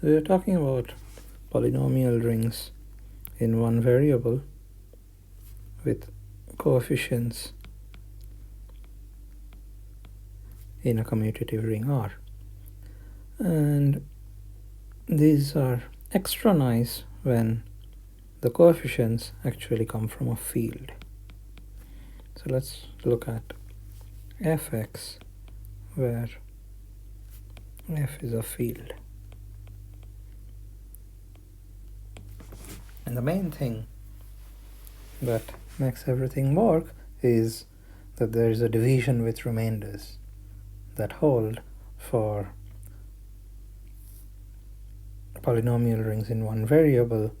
We are talking about polynomial rings in one variable with coefficients in a commutative ring R. And these are extra nice when the coefficients actually come from a field. So let's look at fx, where f is a field. And the main thing that makes everything work is that there is a division with remainders that hold for polynomial rings in one variable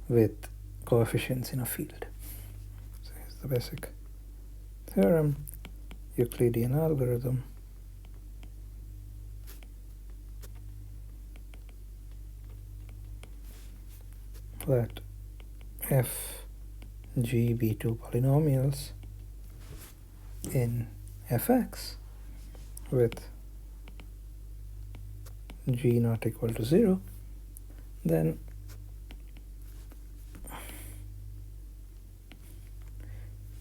with coefficients in a field. So here's the basic theorem, Euclidean algorithm. Let f, g be two polynomials in fx with g not equal to 0, then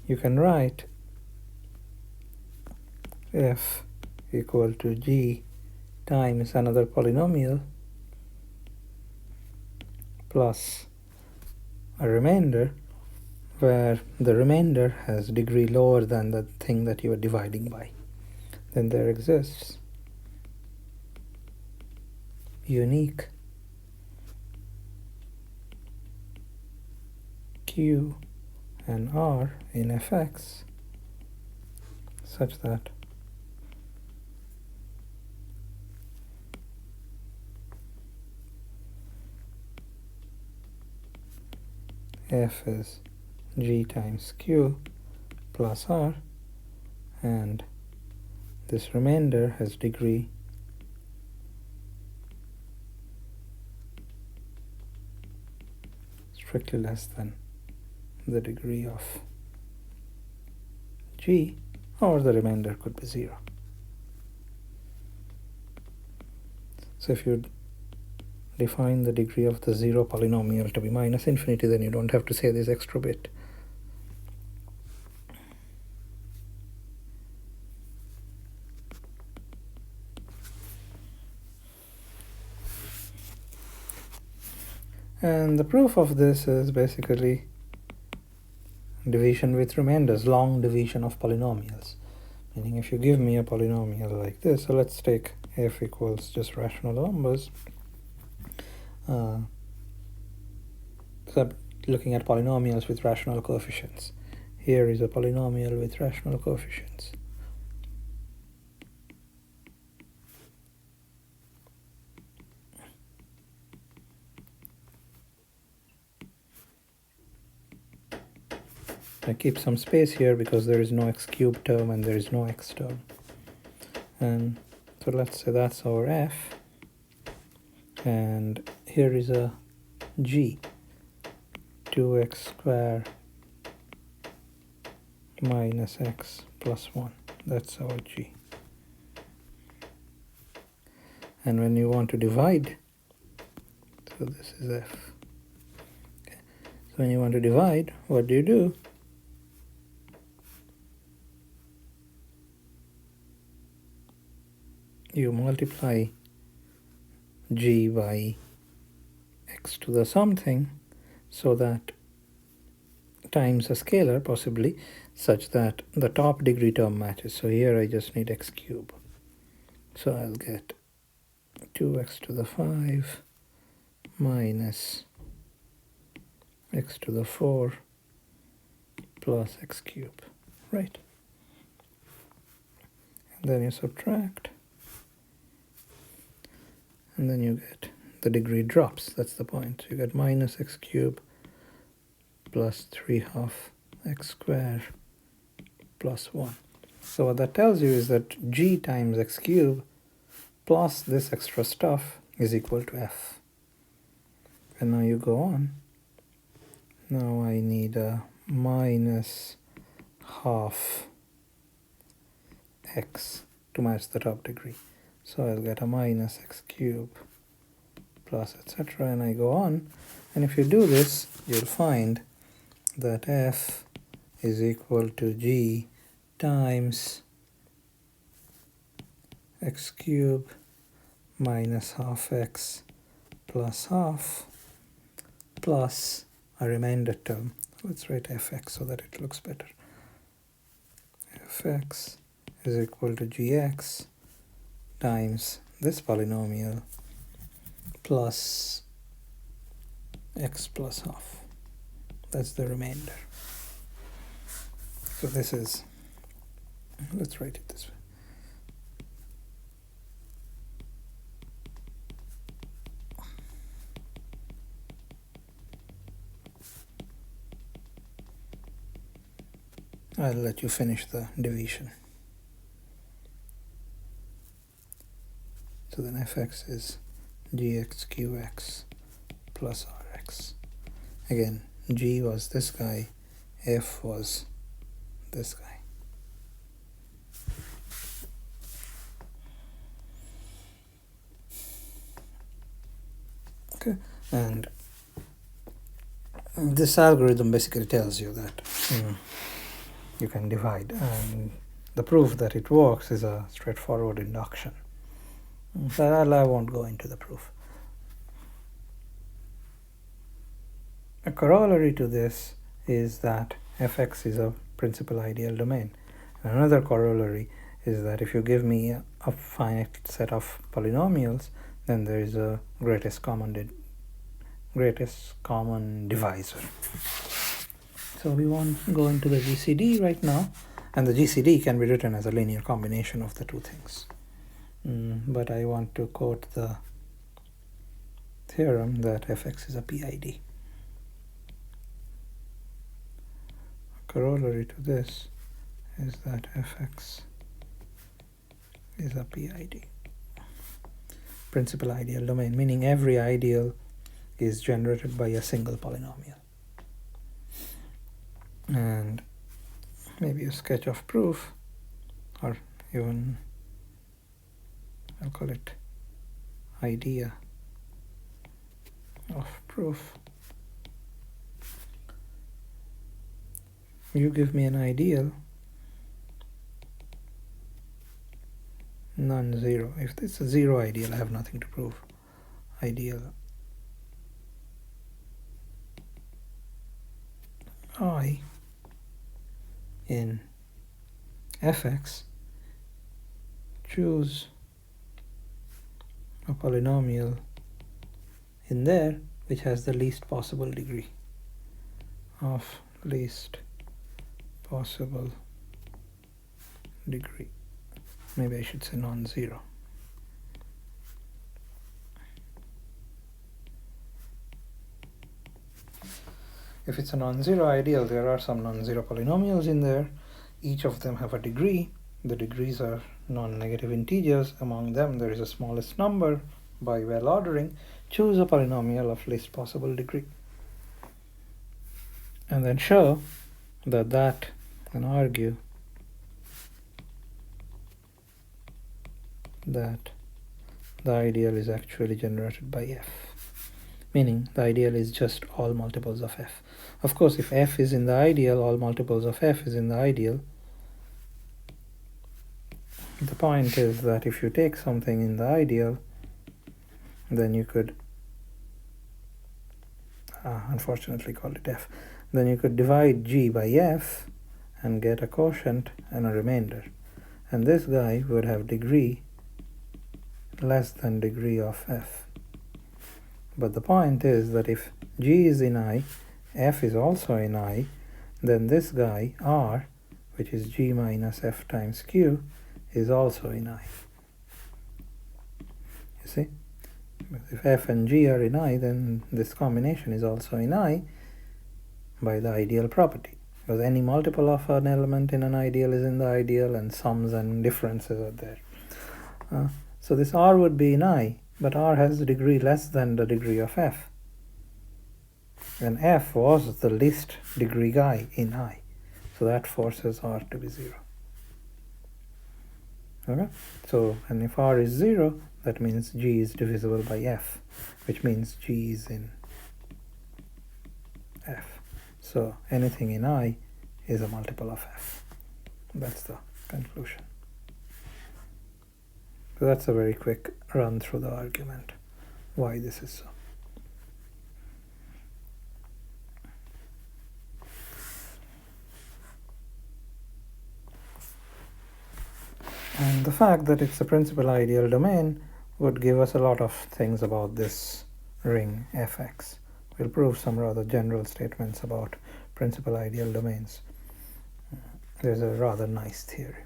you can write f equal to g times another polynomial plus a remainder, where the remainder has degree lower than the thing that you are dividing by. Then there exists unique q and r in fx such that f is g times q plus r, and this remainder has degree strictly less than the degree of g, or the remainder could be 0. So if you define the degree of the 0 polynomial to be minus infinity, then you don't have to say this extra bit. And the proof of this is basically division with remainders, long division of polynomials. Meaning if you give me a polynomial like this, so let's take f equals just rational numbers. So I'm looking at polynomials with rational coefficients. Here is a polynomial with rational coefficients. I keep some space here because there is no x cubed term and there is no x term. And so let's say that's our f. And here is a g, 2x squared minus x plus 1. That's our g. And when you want to divide, so this is f. Okay. So when you want to divide, what do? You multiply g by x to the something, so that times a scalar possibly, such that the top degree term matches. So here I just need x cubed. So I'll get 2x to the 5 minus x to the 4 plus x cubed, right? And then you subtract, and then you get the degree drops. That's the point. You get minus x cubed plus 3/2 x squared plus 1. So what that tells you is that g times x cubed plus this extra stuff is equal to f. And now you go on. Now I need a minus half x to match the top degree. So I'll get a minus x cubed plus etc. and I go on. And if you do this, you'll find that f is equal to g times x cubed minus half x plus half plus a remainder term. Let's write fx so that it looks better. Fx is equal to gx times this polynomial plus x plus half. That's the remainder. So this is, let's write it this way. I'll let you finish the division. So then fx is gxqx plus rx. Again, g was this guy, f was this guy. Okay, and this algorithm basically tells you that you can divide, and the proof that it works is a straightforward induction. But I won't go into the proof. A corollary to this is that fx is a principal ideal domain. Another corollary is that if you give me a finite set of polynomials, then there is a greatest common divisor. So we won't go into the GCD right now, and the GCD can be written as a linear combination of the two things. But I want to quote the theorem that fx is a PID. A corollary to this is that fx is a PID, principal ideal domain, meaning every ideal is generated by a single polynomial. And maybe a sketch of proof, or even I'll call it idea of proof. You give me an ideal non-zero. If it's a zero ideal, I have nothing to prove. Ideal I in fx, choose a polynomial in there which has the least possible degree of least possible degree. Maybe I should say non-zero. If it's a non-zero ideal, there are some non-zero polynomials in there. Each of them have a degree. The degrees are non-negative integers. Among them, there is a smallest number. By well ordering, choose a polynomial of least possible degree. And then show that and argue that the ideal is actually generated by f. Meaning the ideal is just all multiples of f. Of course, if f is in the ideal, all multiples of f is in the ideal. The point is that if you take something in the ideal, then you could unfortunately call it f. Then you could divide g by f and get a quotient and a remainder. And this guy would have degree less than degree of f. But the point is that if g is in I, f is also in I, then this guy r, which is g minus f times q, is also in I. You see? If f and g are in I, then this combination is also in I by the ideal property. Because any multiple of an element in an ideal is in the ideal, and sums and differences are there. So this r would be in I, but r has a degree less than the degree of f. And f was the least degree guy in I. So that forces r to be 0. Okay? So, and if r is 0, that means G is divisible by F, which means G is in F. So anything in I is a multiple of F. That's the conclusion. So that's a very quick run through the argument, why this is so. And the fact that it's a principal ideal domain would give us a lot of things about this ring Fx. We'll prove some rather general statements about principal ideal domains. There's a rather nice theory.